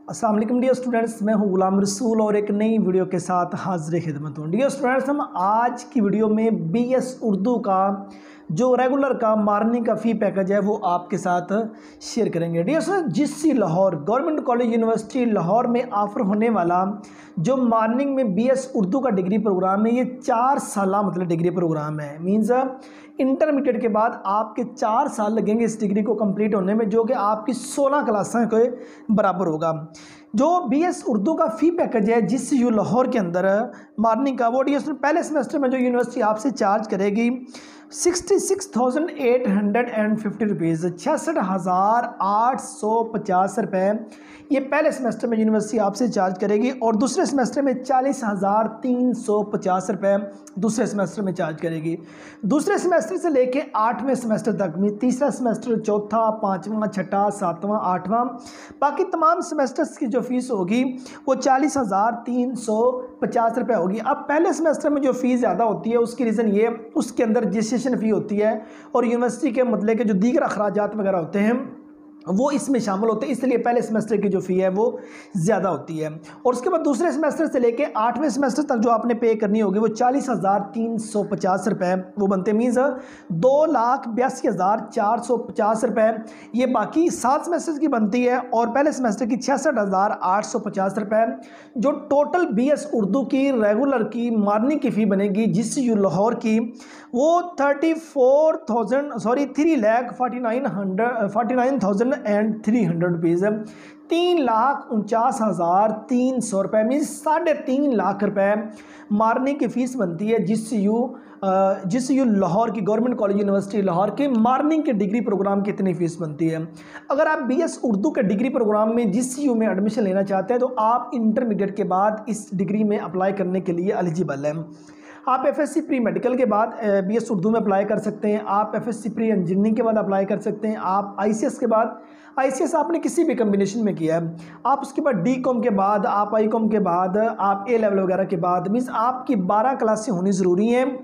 अस्सलाम वालेकुम dear students, मैं हूं गुलाम रसूल और एक नई वीडियो के साथ हाजिर खिदमत हूं। डियर स्टूडेंट्स, हम आज की वीडियो में बीएस उर्दू का जो रेगुलर का मॉर्निंग का फ़ी पैकेज है वो आपके साथ शेयर करेंगे। Dear students, GC Lahore government college university Lahore में ऑफर होने वाला जो मॉर्निंग में बीएस उर्दू का डिग्री प्रोग्राम है, ये 4 साल मतलब डिग्री प्रोग्राम है। मीन्स इंटरमीडिएट के बाद आपके 4 साल लगेंगे इस डिग्री को कंप्लीट होने में, जो कि आपकी 16 क्लासें के बराबर होगा। जो बीएस उर्दू का फ़ी पैकेज है जीसीयू लाहौर के अंदर मॉर्निंग का, वो डियर पहले सेमेस्टर में जो यूनिवर्सिटी आपसे चार्ज करेगी 66,850 रुपीज़, 66,850 रुपये ये पहले सेमेस्टर में यूनिवर्सिटी आपसे चार्ज करेगी, और दूसरे सेमेस्टर में 40,350 रुपये दूसरे सेमेस्टर में चार्ज करेगी। दूसरे सेमेस्टर से लेके 8वें सेमेस्टर तक में, तीसरा सेमेस्टर, चौथा, 5वां, छठा, 7वां, 8वां, बाकी तमाम सेमेस्टर्स की जो फीस होगी वो 40,350 रुपये होगी। अब पहले सेमेस्टर में जो फ़ीस ज़्यादा होती है उसकी रीज़न ये, उसके अंदर रजिस्ट्रेशन फ़ी होती है और यूनिवर्सिटी के मतलब के जो दीगर अखराजात वगैरह होते हैं वो इसमें शामिल होते हैं, इसलिए पहले सेमेस्टर की जो फ़ी है वो ज़्यादा होती है। और उसके बाद दूसरे सेमेस्टर से लेके 8वें सेमेस्टर तक जो आपने पे करनी होगी वो 40,350 रुपये वो बनते, मीन्स 2,82,450 रुपये ये बाकी 7 सेमेस्टर की बनती है, और पहले सेमेस्टर की 66,850 रुपये जो टोटल बीएस उर्दू की रेगुलर की मॉर्निंग की फ़ी बनेगी जीसीयू लाहौर की, वो 3,49,300 रुपीज़ है। 3,49,300 रुपये मीन्स 3.5 लाख रुपये मॉर्निंग की फ़ीस बनती है जीसीयू लाहौर की गवर्नमेंट कॉलेज यूनिवर्सिटी लाहौर के मॉर्निंग के डिग्री प्रोग्राम की इतनी फ़ीस बनती है। अगर आप बीएस उर्दू के डिग्री प्रोग्राम में जीसीयू में एडमिशन लेना चाहते हैं तो आप इंटरमीडिएट के बाद इस डिग्री में अप्लाई करने के लिए एलिजिबल हैं। आप एफएससी प्री मेडिकल के बाद बीएस उर्दू में अप्लाई कर सकते हैं, आप एफएससी प्री इंजीनियरिंग के बाद अप्लाई कर सकते हैं, आप आईसीएस के बाद, आईसीएस आपने किसी भी कम्बिनेशन में किया है, आप उसके बाद डीकॉम के बाद, आप आईकॉम के बाद, आप ए लेवल वगैरह के बाद, मीन्स आपकी 12 क्लासें होनी ज़रूरी हैं।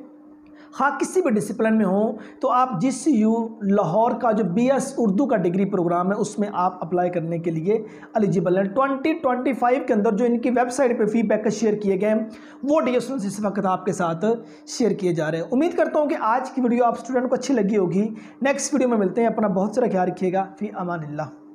हाँ, किसी भी डिसिप्लिन में हो तो आप जीसीयू लाहौर का जो बीएस उर्दू का डिग्री प्रोग्राम है उसमें आप अप्लाई करने के लिए एलिजिबल हैं। 2025 के अंदर जो इनकी वेबसाइट पे फ़ी पैकेज शेयर किए गए हैं वो डिस्टेंस इस वक्त आपके साथ शेयर किए जा रहे हैं। उम्मीद करता हूँ कि आज की वीडियो आप स्टूडेंट को अच्छी लगी होगी। नेक्स्ट वीडियो में मिलते हैं। अपना बहुत सारा ख्याल रखिएगा। फ़ी अमानिल्लाह।